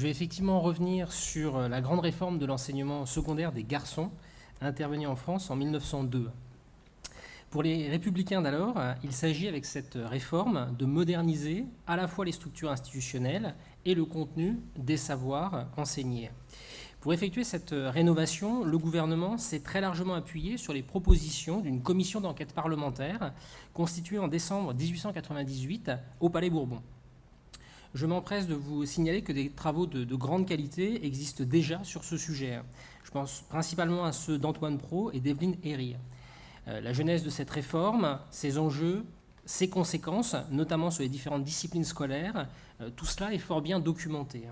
Je vais effectivement revenir sur la grande réforme de l'enseignement secondaire des garçons intervenue en France en 1902. Pour les républicains d'alors, il s'agit avec cette réforme de moderniser à la fois les structures institutionnelles et le contenu des savoirs enseignés. Pour effectuer cette rénovation, le gouvernement s'est très largement appuyé sur les propositions d'une commission d'enquête parlementaire constituée en décembre 1898 au Palais Bourbon. Je m'empresse de vous signaler que des travaux de grande qualité existent déjà sur ce sujet. Je pense principalement à ceux d'Antoine Prot et d'Evelyne Herry. La genèse de cette réforme, ses enjeux, ses conséquences, notamment sur les différentes disciplines scolaires, tout cela est fort bien documenté.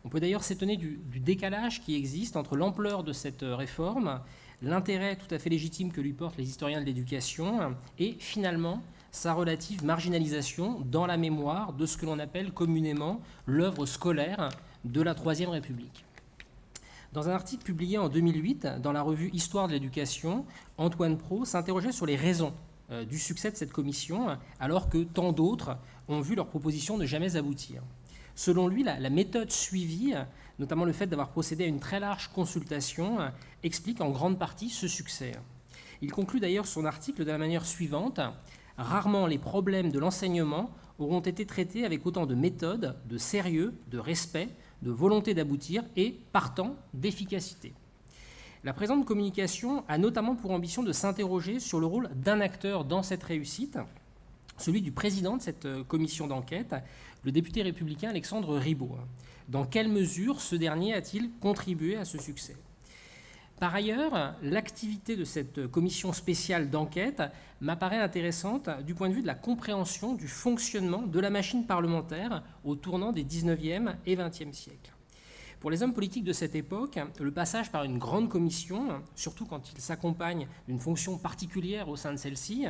On peut d'ailleurs s'étonner du décalage qui existe entre l'ampleur de cette réforme, l'intérêt tout à fait légitime que lui portent les historiens de l'éducation et finalement sa relative marginalisation dans la mémoire de ce que l'on appelle communément l'œuvre scolaire de la Troisième République. Dans un article publié en 2008 dans la revue Histoire de l'éducation, Antoine Prot s'interrogeait sur les raisons du succès de cette commission, alors que tant d'autres ont vu leurs propositions ne jamais aboutir. Selon lui, la méthode suivie, notamment le fait d'avoir procédé à une très large consultation, explique en grande partie ce succès. Il conclut d'ailleurs son article de la manière suivante: rarement les problèmes de l'enseignement auront été traités avec autant de méthode, de sérieux, de respect, de volonté d'aboutir et, partant, d'efficacité. La présente communication a notamment pour ambition de s'interroger sur le rôle d'un acteur dans cette réussite, celui du président de cette commission d'enquête, le député républicain Alexandre Ribot. Dans quelle mesure ce dernier a-t-il contribué à ce succès ? Par ailleurs, l'activité de cette commission spéciale d'enquête m'apparaît intéressante du point de vue de la compréhension du fonctionnement de la machine parlementaire au tournant des 19e et 20e siècles. Pour les hommes politiques de cette époque, le passage par une grande commission, surtout quand il s'accompagne d'une fonction particulière au sein de celle-ci,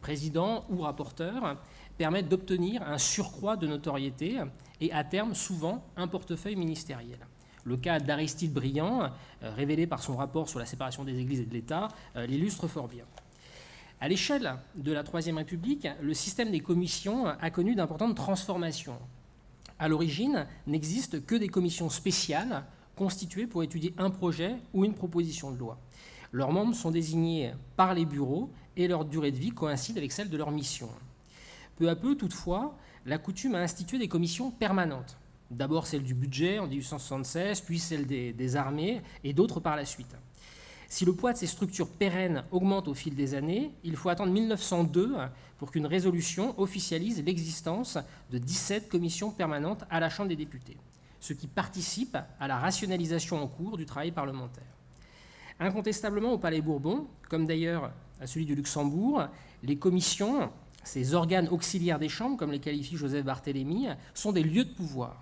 président ou rapporteur, permet d'obtenir un surcroît de notoriété et à terme souvent un portefeuille ministériel. Le cas d'Aristide Briand, révélé par son rapport sur la séparation des églises et de l'État, l'illustre fort bien. À l'échelle de la Troisième République, le système des commissions a connu d'importantes transformations. À l'origine, n'existent que des commissions spéciales constituées pour étudier un projet ou une proposition de loi. Leurs membres sont désignés par les bureaux et leur durée de vie coïncide avec celle de leur mission. Peu à peu, toutefois, la coutume a institué des commissions permanentes. D'abord celle du budget en 1876, puis celle des armées et d'autres par la suite. Si le poids de ces structures pérennes augmente au fil des années, il faut attendre 1902 pour qu'une résolution officialise l'existence de 17 commissions permanentes à la Chambre des députés, ce qui participe à la rationalisation en cours du travail parlementaire. Incontestablement au Palais Bourbon, comme d'ailleurs à celui du Luxembourg, les commissions, ces organes auxiliaires des chambres, comme les qualifie Joseph Barthélemy, sont des lieux de pouvoir.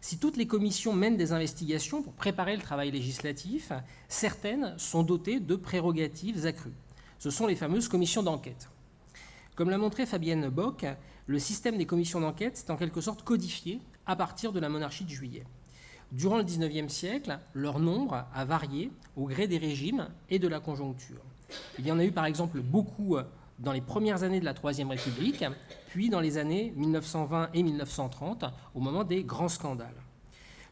Si toutes les commissions mènent des investigations pour préparer le travail législatif, certaines sont dotées de prérogatives accrues. Ce sont les fameuses commissions d'enquête. Comme l'a montré Fabienne Bock, le système des commissions d'enquête s'est en quelque sorte codifié à partir de la monarchie de Juillet. Durant le XIXe siècle, leur nombre a varié au gré des régimes et de la conjoncture. Il y en a eu par exemple beaucoup dans les premières années de la Troisième République, puis dans les années 1920 et 1930, au moment des grands scandales.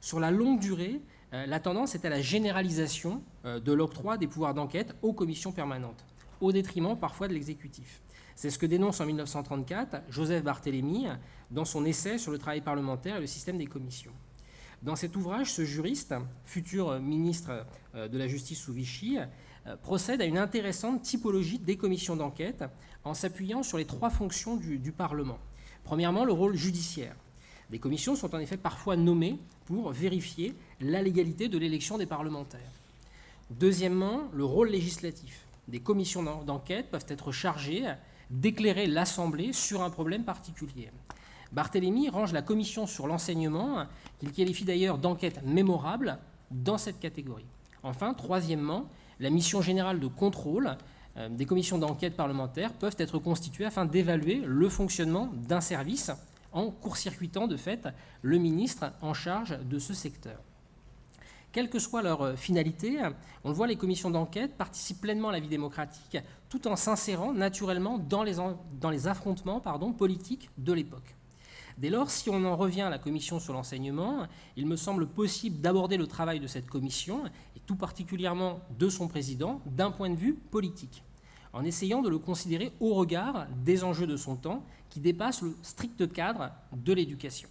Sur la longue durée, la tendance est à la généralisation de l'octroi des pouvoirs d'enquête aux commissions permanentes, au détriment parfois de l'exécutif. C'est ce que dénonce en 1934 Joseph Barthélemy dans son essai sur le travail parlementaire et le système des commissions. Dans cet ouvrage, ce juriste, futur ministre de la Justice sous Vichy, procède à une intéressante typologie des commissions d'enquête en s'appuyant sur les trois fonctions du Parlement. Premièrement, le rôle judiciaire. Des commissions sont en effet parfois nommées pour vérifier la légalité de l'élection des parlementaires. Deuxièmement, le rôle législatif. Des commissions d'enquête peuvent être chargées d'éclairer l'Assemblée sur un problème particulier. Barthélemy range la commission sur l'enseignement, qu'il qualifie d'ailleurs d'enquête mémorable, dans cette catégorie. Enfin, troisièmement, la mission générale de contrôle des commissions d'enquête parlementaires peuvent être constituées afin d'évaluer le fonctionnement d'un service en court-circuitant de fait le ministre en charge de ce secteur. Quelle que soit leur finalité, on le voit, les commissions d'enquête participent pleinement à la vie démocratique tout en s'insérant naturellement dans les affrontements politiques de l'époque. Dès lors, si on en revient à la commission sur l'enseignement, il me semble possible d'aborder le travail de cette commission, et tout particulièrement de son président, d'un point de vue politique, en essayant de le considérer au regard des enjeux de son temps qui dépassent le strict cadre de l'éducation.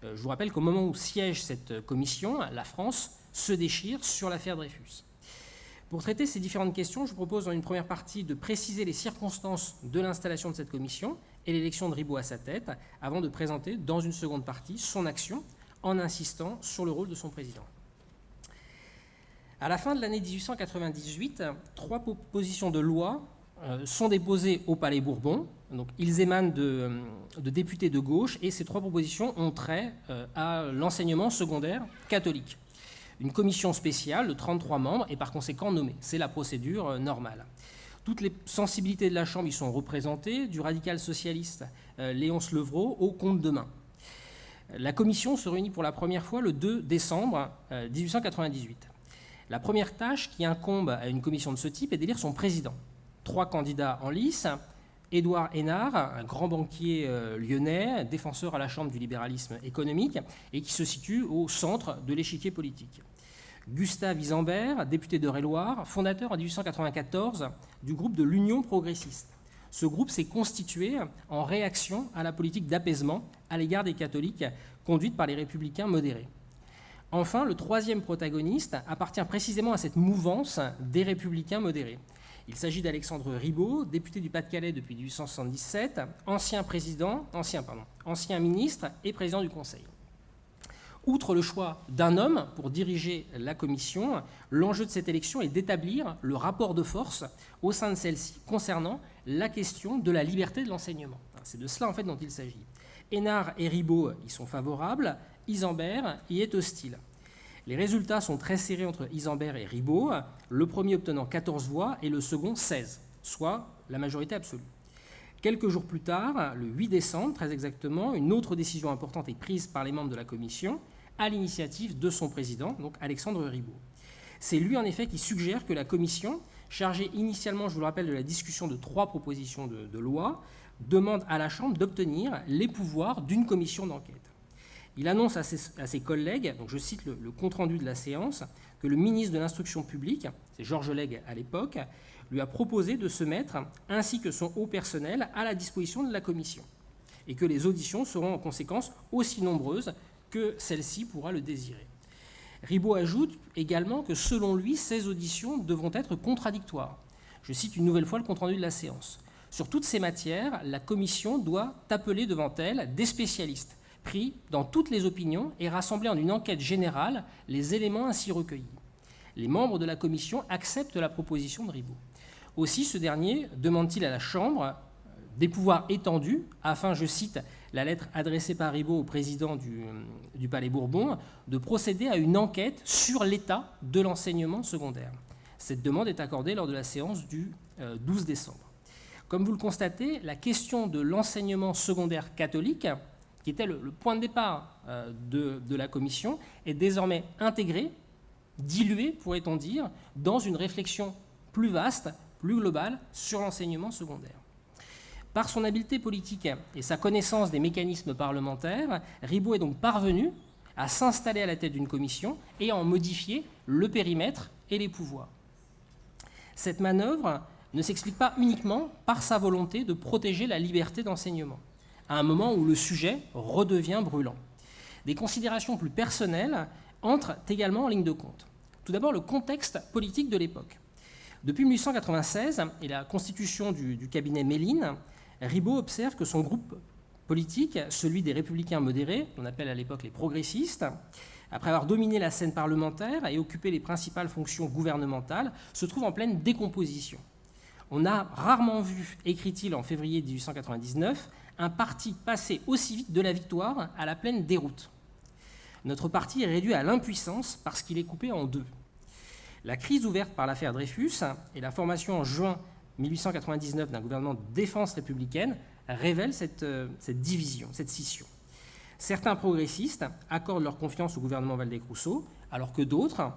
Je vous rappelle qu'au moment où siège cette commission, la France se déchire sur l'affaire Dreyfus. Pour traiter ces différentes questions, je vous propose dans une première partie de préciser les circonstances de l'installation de cette commission et l'élection de Ribot à sa tête, avant de présenter dans une seconde partie son action en insistant sur le rôle de son président. À la fin de l'année 1898, 3 propositions de loi sont déposées au Palais Bourbon. Donc, ils émanent de députés de gauche et ces 3 propositions ont trait à l'enseignement secondaire catholique. Une commission spéciale de 33 membres est par conséquent nommée. C'est la procédure normale. Toutes les sensibilités de la Chambre y sont représentées, du radical socialiste Léonce Levrault au comte de Main. La commission se réunit pour la première fois le 2 décembre 1898. La première tâche qui incombe à une commission de ce type est d'élire son président. 3 candidats en lice: Édouard Hénard, un grand banquier lyonnais, défenseur à la Chambre du libéralisme économique et qui se situe au centre de l'échiquier politique. Gustave Isambert, député d'Eure-et-Loir, fondateur en 1894 du groupe de l'Union progressiste. Ce groupe s'est constitué en réaction à la politique d'apaisement à l'égard des catholiques conduite par les républicains modérés. Enfin, le 3e protagoniste appartient précisément à cette mouvance des républicains modérés. Il s'agit d'Alexandre Ribot, député du Pas-de-Calais depuis 1877, ancien ministre et président du Conseil. Outre le choix d'un homme pour diriger la commission, l'enjeu de cette élection est d'établir le rapport de force au sein de celle-ci concernant la question de la liberté de l'enseignement. C'est de cela en fait dont il s'agit. Hénard et Ribot y sont favorables, Isambert y est hostile. Les résultats sont très serrés entre Isambert et Ribot, le premier obtenant 14 voix et le second 16, soit la majorité absolue. Quelques jours plus tard, le 8 décembre, très exactement, une autre décision importante est prise par les membres de la commission à l'initiative de son président, donc Alexandre Ribot. C'est lui, en effet, qui suggère que la commission, chargée initialement, je vous le rappelle, de la discussion de 3 propositions de loi, demande à la Chambre d'obtenir les pouvoirs d'une commission d'enquête. Il annonce à ses collègues, donc je cite le compte-rendu de la séance, que le ministre de l'Instruction publique, c'est Georges Lègue à l'époque, lui a proposé de se mettre, ainsi que son haut personnel, à la disposition de la commission, et que les auditions seront en conséquence aussi nombreuses que celle-ci pourra le désirer. Ribot ajoute également que selon lui, ces auditions devront être contradictoires. Je cite une nouvelle fois le compte-rendu de la séance. Sur toutes ces matières, la commission doit appeler devant elle des spécialistes, pris dans toutes les opinions et rassembler en une enquête générale les éléments ainsi recueillis. Les membres de la commission acceptent la proposition de Ribot. Aussi, ce dernier demande-t-il à la Chambre des pouvoirs étendus afin, je cite la lettre adressée par Ribot au président du Palais Bourbon, de procéder à une enquête sur l'état de l'enseignement secondaire. Cette demande est accordée lors de la séance du 12 décembre. Comme vous le constatez, la question de l'enseignement secondaire catholique, qui était le point de départ de la commission, est désormais intégrée, diluée, pourrait-on dire, dans une réflexion plus vaste, plus globale sur l'enseignement secondaire. Par son habileté politique et sa connaissance des mécanismes parlementaires, Ribot est donc parvenu à s'installer à la tête d'une commission et à en modifier le périmètre et les pouvoirs. Cette manœuvre ne s'explique pas uniquement par sa volonté de protéger la liberté d'enseignement, à un moment où le sujet redevient brûlant. Des considérations plus personnelles entrent également en ligne de compte. Tout d'abord, le contexte politique de l'époque. Depuis 1896 et la constitution du cabinet Méline, Ribot observe que son groupe politique, celui des républicains modérés, qu'on appelle à l'époque les progressistes, après avoir dominé la scène parlementaire et occupé les principales fonctions gouvernementales, se trouve en pleine décomposition. On a rarement vu, écrit-il en février 1899, un parti passer aussi vite de la victoire à la pleine déroute. Notre parti est réduit à l'impuissance parce qu'il est coupé en deux. La crise ouverte par l'affaire Dreyfus et la formation en juin 1899 d'un gouvernement de défense républicaine révèlent cette division, cette scission. Certains progressistes accordent leur confiance au gouvernement Waldeck-Rousseau, alors que d'autres,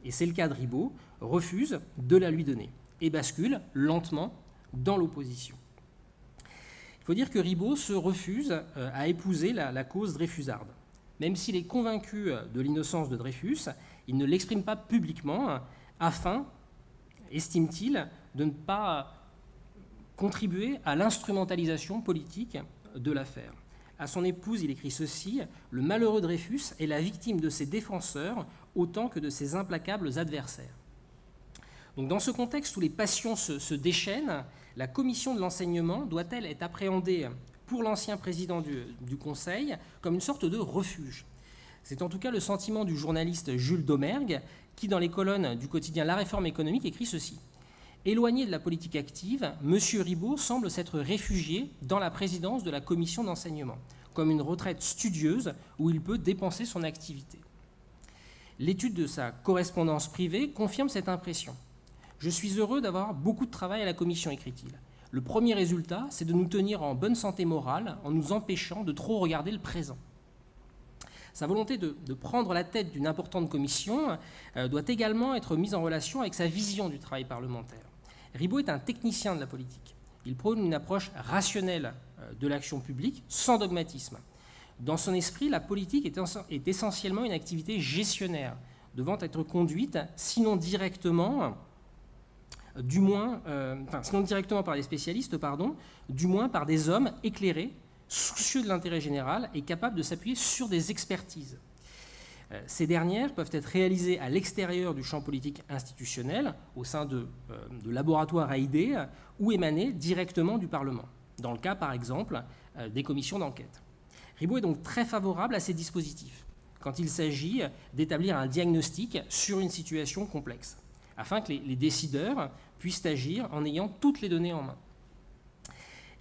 et c'est le cas de Ribot, refusent de la lui donner et basculent lentement dans l'opposition. Il faut dire que Ribot se refuse à épouser la cause dreyfusarde. Même s'il est convaincu de l'innocence de Dreyfus, il ne l'exprime pas publiquement afin, estime-t-il, de ne pas contribuer à l'instrumentalisation politique de l'affaire. À son épouse, il écrit ceci: « Le malheureux Dreyfus est la victime de ses défenseurs autant que de ses implacables adversaires. » Donc, dans ce contexte où les passions se déchaînent, la commission de l'enseignement doit-elle être appréhendée pour l'ancien président du Conseil comme une sorte de refuge? C'est en tout cas le sentiment du journaliste Jules Domergue qui, dans les colonnes du quotidien La Réforme économique, écrit ceci: « Éloigné de la politique active, M. Ribot semble s'être réfugié dans la présidence de la commission d'enseignement, comme une retraite studieuse où il peut dépenser son activité. » L'étude de sa correspondance privée confirme cette impression. « Je suis heureux d'avoir beaucoup de travail à la commission, écrit-il. Le premier résultat, c'est de nous tenir en bonne santé morale en nous empêchant de trop regarder le présent. » Sa volonté de prendre la tête d'une importante commission doit également être mise en relation avec sa vision du travail parlementaire. Ribot est un technicien de la politique. Il prône une approche rationnelle de l'action publique, sans dogmatisme. Dans son esprit, la politique est essentiellement une activité gestionnaire, devant être conduite, sinon directement par des spécialistes, du moins par des hommes éclairés, soucieux de l'intérêt général et capables de s'appuyer sur des expertises. Ces dernières peuvent être réalisées à l'extérieur du champ politique institutionnel, au sein de laboratoires à idées, ou émaner directement du Parlement, dans le cas, par exemple, des commissions d'enquête. Ribot est donc très favorable à ces dispositifs, quand il s'agit d'établir un diagnostic sur une situation complexe, afin que les décideurs puissent agir en ayant toutes les données en main.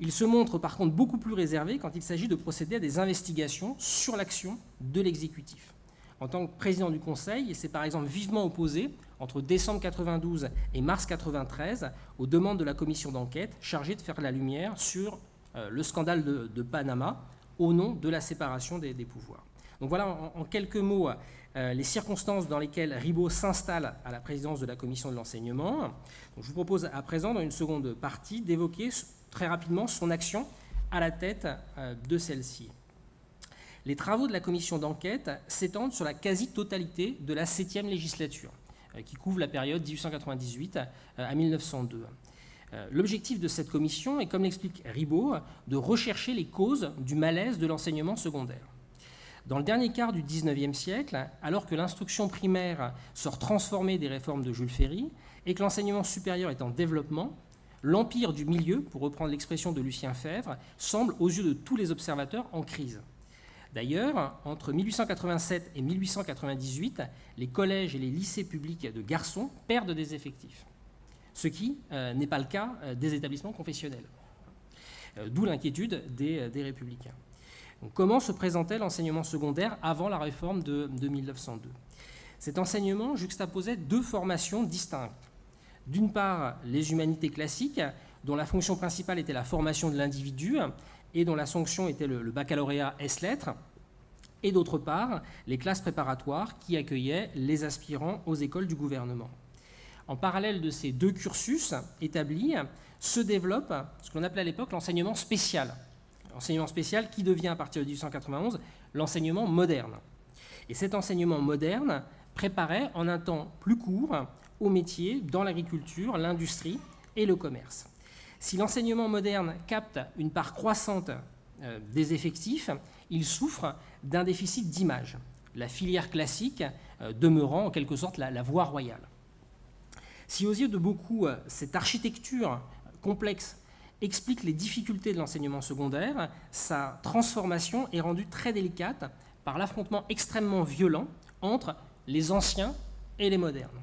Il se montre par contre beaucoup plus réservé quand il s'agit de procéder à des investigations sur l'action de l'exécutif. En tant que président du Conseil, il s'est par exemple vivement opposé, entre décembre 1992 et mars 1993, aux demandes de la commission d'enquête chargée de faire la lumière sur le scandale de Panama, au nom de la séparation des pouvoirs. Donc voilà en quelques mots les circonstances dans lesquelles Ribot s'installe à la présidence de la commission de l'enseignement. Donc je vous propose à présent, dans une seconde partie, d'évoquer très rapidement son action à la tête de celle-ci. Les travaux de la commission d'enquête s'étendent sur la quasi-totalité de la 7e législature, qui couvre la période 1898 à 1902. L'objectif de cette commission est, comme l'explique Ribot, de rechercher les causes du malaise de l'enseignement secondaire. Dans le dernier quart du XIXe siècle, alors que l'instruction primaire sort transformée des réformes de Jules Ferry et que l'enseignement supérieur est en développement, l'empire du milieu, pour reprendre l'expression de Lucien Febvre, semble aux yeux de tous les observateurs en crise. D'ailleurs, entre 1887 et 1898, les collèges et les lycées publics de garçons perdent des effectifs, ce qui n'est pas le cas des établissements confessionnels. D'où l'inquiétude des républicains. Donc, comment se présentait l'enseignement secondaire avant la réforme de 1902 ? Cet enseignement juxtaposait deux formations distinctes. D'une part, les humanités classiques, dont la fonction principale était la formation de l'individu et dont la sanction était le baccalauréat ès-lettres, et d'autre part, les classes préparatoires qui accueillaient les aspirants aux écoles du gouvernement. En parallèle de ces deux cursus établis, se développe ce qu'on appelait à l'époque l'enseignement spécial. L'enseignement spécial qui devient à partir de 1891 l'enseignement moderne. Et cet enseignement moderne préparait en un temps plus court aux métiers dans l'agriculture, l'industrie et le commerce. Si l'enseignement moderne capte une part croissante des effectifs, il souffre d'un déficit d'image, la filière classique demeurant en quelque sorte la voie royale. Si aux yeux de beaucoup, cette architecture complexe explique les difficultés de l'enseignement secondaire, sa transformation est rendue très délicate par l'affrontement extrêmement violent entre les anciens et les modernes.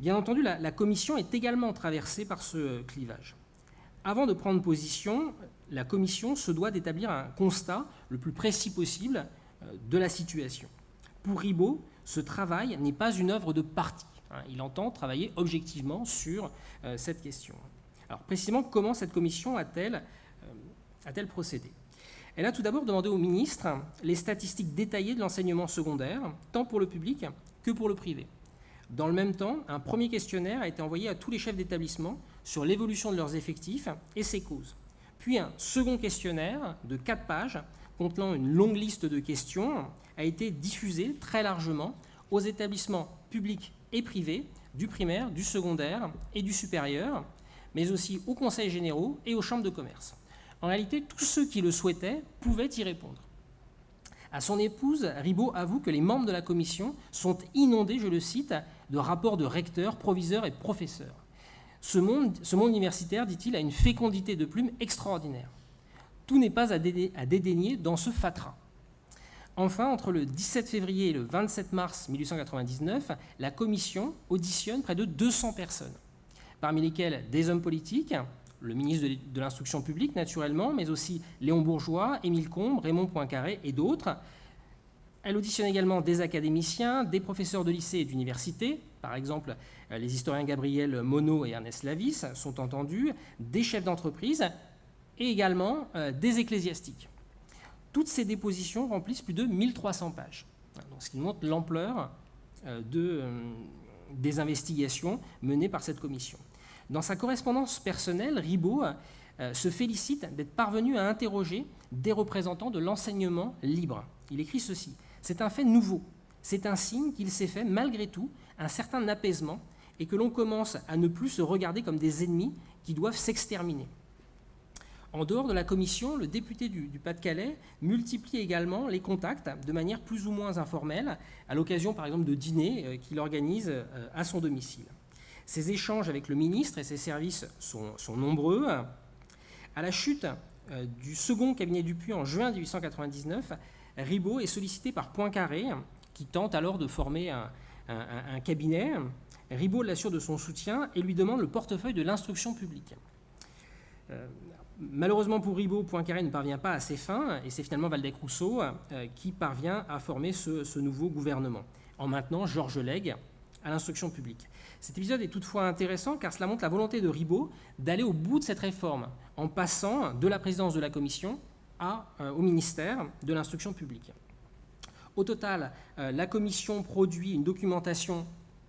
Bien entendu, la commission est également traversée par ce clivage. Avant de prendre position, la commission se doit d'établir un constat le plus précis possible de la situation. Pour Ribot, ce travail n'est pas une œuvre de parti. Il entend travailler objectivement sur cette question. Alors précisément, comment cette commission a-t-elle procédé ? Elle a tout d'abord demandé au ministre les statistiques détaillées de l'enseignement secondaire, tant pour le public que pour le privé. Dans le même temps, un premier questionnaire a été envoyé à tous les chefs d'établissement sur l'évolution de leurs effectifs et ses causes. Puis un second questionnaire de 4 pages contenant une longue liste de questions a été diffusé très largement aux établissements publics et privés du primaire, du secondaire et du supérieur, mais aussi aux conseils généraux et aux chambres de commerce. En réalité, tous ceux qui le souhaitaient pouvaient y répondre. À son épouse, Ribot avoue que les membres de la commission sont inondés, je le cite, de rapports de recteurs, proviseurs et professeurs. Ce monde universitaire, dit-il, a une fécondité de plumes extraordinaire. Tout n'est pas à dédaigner dans ce fatras. Enfin, entre le 17 février et le 27 mars 1899, la commission auditionne près de 200 personnes, parmi lesquelles des hommes politiques, le ministre de l'Instruction publique naturellement, mais aussi Léon Bourgeois, Émile Combes, Raymond Poincaré et d'autres. Elle auditionne également des académiciens, des professeurs de lycée et d'université, par exemple les historiens Gabriel Monod et Ernest Lavis sont entendus, des chefs d'entreprise et également des ecclésiastiques. Toutes ces dépositions remplissent plus de 1300 pages, donc ce qui montre l'ampleur des investigations menées par cette commission. Dans sa correspondance personnelle, Ribot se félicite d'être parvenu à interroger des représentants de l'enseignement libre. Il écrit ceci: « C'est un fait nouveau, c'est un signe qu'il s'est fait malgré tout un certain apaisement et que l'on commence à ne plus se regarder comme des ennemis qui doivent s'exterminer. » En dehors de la commission, le député du Pas-de-Calais multiplie également les contacts de manière plus ou moins informelle, à l'occasion par exemple de dîners qu'il organise à son domicile. Ces échanges avec le ministre et ses services sont nombreux. À la chute du second cabinet Dupuy en juin 1899, Ribot est sollicité par Poincaré, qui tente alors de former un cabinet. Ribot l'assure de son soutien et lui demande le portefeuille de l'instruction publique. Malheureusement pour Ribot, Poincaré ne parvient pas à ses fins, et c'est finalement Waldeck-Rousseau qui parvient à former ce nouveau gouvernement, en maintenant Georges Lègue à l'instruction publique. Cet épisode est toutefois intéressant car cela montre la volonté de Ribot d'aller au bout de cette réforme, en passant de la présidence de la commission au ministère de l'instruction publique. Au total, la commission produit une documentation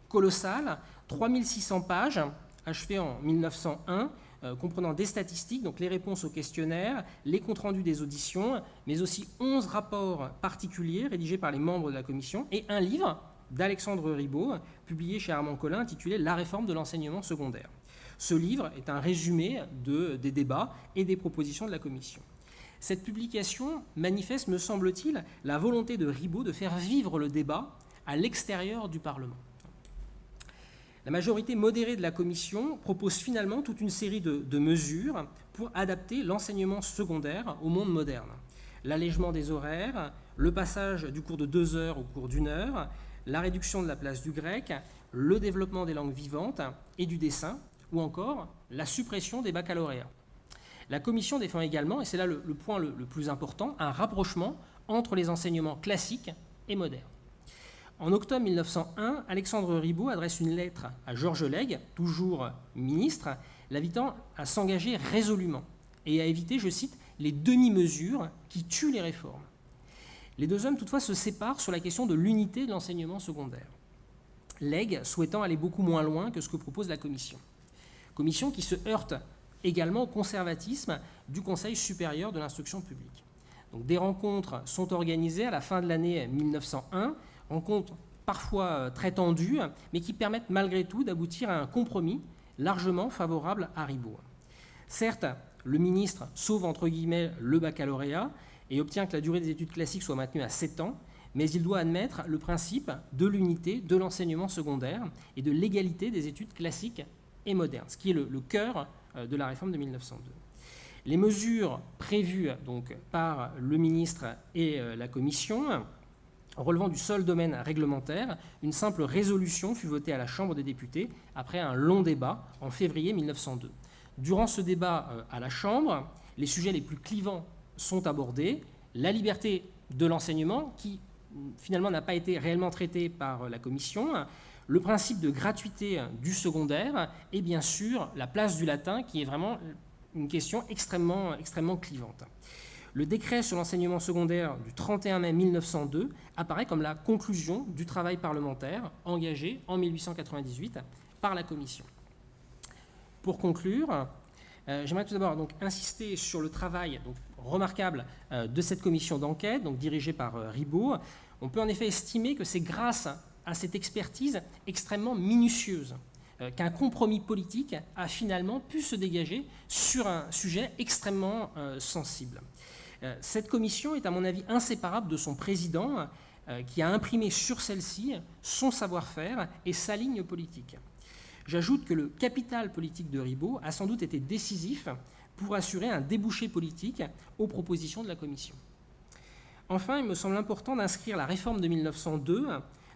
colossale, 3600 pages, achevée en 1901, comprenant des statistiques, donc les réponses aux questionnaires, les comptes rendus des auditions, mais aussi 11 rapports particuliers rédigés par les membres de la commission et un livre d'Alexandre Ribot, publié chez Armand Collin, intitulé « La réforme de l'enseignement secondaire ». Ce livre est un résumé des débats et des propositions de la commission. Cette publication manifeste, me semble-t-il, la volonté de Ribot de faire vivre le débat à l'extérieur du Parlement. La majorité modérée de la commission propose finalement toute une série de mesures pour adapter l'enseignement secondaire au monde moderne. L'allègement des horaires, le passage du cours de 2 heures au cours d'1 heure, la réduction de la place du grec, le développement des langues vivantes et du dessin, ou encore la suppression des baccalauréats. La commission défend également, et c'est là le point le plus important, un rapprochement entre les enseignements classiques et modernes. En octobre 1901, Alexandre Ribot adresse une lettre à Georges Lègue, toujours ministre, l'invitant à s'engager résolument et à éviter, je cite, « les demi-mesures qui tuent les réformes ». Les deux hommes, toutefois, se séparent sur la question de l'unité de l'enseignement secondaire. Lègue souhaitant aller beaucoup moins loin que ce que propose la commission. Commission qui se heurte également au conservatisme du Conseil supérieur de l'instruction publique. Donc, des rencontres sont organisées à la fin de l'année 1901, rencontres parfois très tendues, mais qui permettent malgré tout d'aboutir à un compromis largement favorable à Ribot. Certes, le ministre sauve entre guillemets le baccalauréat et obtient que la durée des études classiques soit maintenue à 7 ans, mais il doit admettre le principe de l'unité de l'enseignement secondaire et de l'égalité des études classiques et modernes, ce qui est le cœur de la réforme de 1902. Les mesures prévues donc, par le ministre et la commission, relevant du seul domaine réglementaire, une simple résolution fut votée à la Chambre des députés après un long débat en février 1902. Durant ce débat à la Chambre, les sujets les plus clivants sont abordés. La liberté de l'enseignement, qui finalement n'a pas été réellement traitée par la commission, le principe de gratuité du secondaire et bien sûr la place du latin, qui est vraiment une question extrêmement clivante. Le décret sur l'enseignement secondaire du 31 mai 1902 apparaît comme la conclusion du travail parlementaire engagé en 1898 par la Commission. Pour conclure, J'aimerais tout d'abord donc insister sur le travail donc, remarquable de cette commission d'enquête, donc dirigée par Ribot. On peut en effet estimer que c'est grâce à cette expertise extrêmement minutieuse qu'un compromis politique a finalement pu se dégager sur un sujet extrêmement sensible. Cette commission est à mon avis inséparable de son président qui a imprimé sur celle-ci son savoir-faire et sa ligne politique. J'ajoute que le capital politique de Ribot a sans doute été décisif pour assurer un débouché politique aux propositions de la Commission. Enfin, il me semble important d'inscrire la réforme de 1902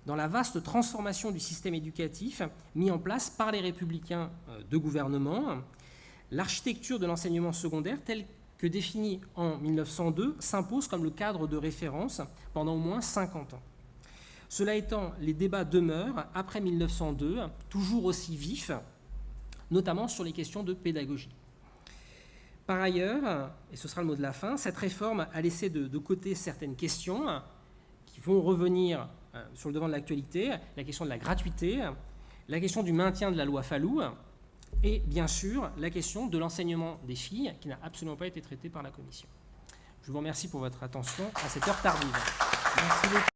dans la vaste transformation du système éducatif mis en place par les républicains de gouvernement. L'architecture de l'enseignement secondaire, telle que définie en 1902, s'impose comme le cadre de référence pendant au moins 50 ans. Cela étant, les débats demeurent, après 1902, toujours aussi vifs, notamment sur les questions de pédagogie. Par ailleurs, et ce sera le mot de la fin, cette réforme a laissé de côté certaines questions qui vont revenir sur le devant de l'actualité, la question de la gratuité, la question du maintien de la loi Fallou, et bien sûr la question de l'enseignement des filles, qui n'a absolument pas été traitée par la Commission. Je vous remercie pour votre attention à cette heure tardive. Merci beaucoup.